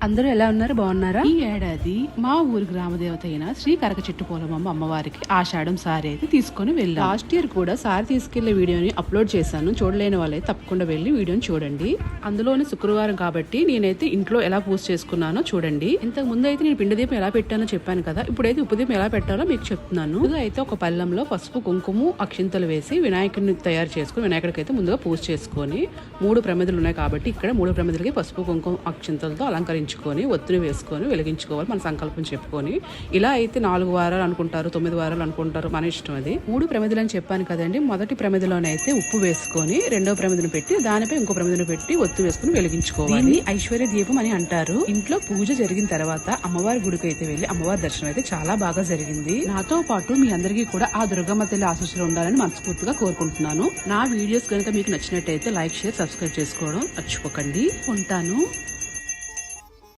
అందరూ ఎలా ఉన్నారు? బాగున్నారా? ఈ ఏడాది మా ఊరి గ్రామదేవత అయిన శ్రీ కరక చెట్టు పోలమ్మ అమ్మవారికి ఆషాఢం సారీ అయితే తీసుకొని వెళ్ళాం. లాస్ట్ ఇయర్ కూడా సారీ తీసుకెళ్లే వీడియోని అప్లోడ్ చేశాను. చూడలేని వాళ్ళైతే తప్పకుండా వెళ్ళి వీడియోని చూడండి. అందులోని శుక్రవారం కాబట్టి నేనైతే ఇంట్లో ఎలా పూజ చేసుకున్నానో చూడండి. ఇంతకు ముందు అయితే నేను పిండి దీపం ఎలా పెట్టానో చెప్పాను కదా. ఇప్పుడైతే ఉప్పు దీపం ఎలా పెట్టాలో మీకు చెప్తున్నాను. అయితే ఒక పళ్ళెంలో పసుపు కుంకుమ అక్షింతలు వేసి వినాయకుడిని తయారు చేసుకుని వినాయకుడికి అయితే ముందుగా పూజ చేసుకొని 3 ప్రమిదలు ఉన్నాయి కాబట్టి ఇక్కడ 3 ప్రమిదలకి పసుపు కుంకుమ అక్షింతలతో అలంకరించుకొని ఒత్తిడి వేసుకొని వెలిగించుకోవాలి. మన సంకల్పం చెప్పుకొని ఇలా అయితే 4 వారాలు అనుకుంటారు, 9 వారాలు అనుకుంటారు, మన ఇష్టం. అది 3 ప్రమిదలు అని చెప్పాను కదండి. మొదటి ప్రమిదలోనైతే ఉప్పు వేసుకొని రెండవ ప్రమిదను పెట్టి దానిపై ఇంకో ప్రమిదను పెట్టి ఒత్తి వేసుకుని వెలిగించుకోవాలి. దీన్ని ఐశ్వర్య దీపం అని అంటారు. ఇంట్లో పూజ జరిగిన తర్వాత అమ్మవారి గుడికి అయితే వెళ్లి అమ్మవారి దర్శనం అయితే చాలా బాగా జరిగింది. నాతో పాటు మీ అందరికీ కూడా ఆ దుర్గమ్మ తల్లి ఆశీస్సులు ఉండాలని మనస్ఫూర్తిగా కోరుకుంటున్నాను. నా వీడియోస్ కనుక మీకు నచ్చినట్టయితే లైక్, షేర్, సబ్స్క్రైబ్ చేసుకోవడం మర్చిపోకండి. ఉంటాను.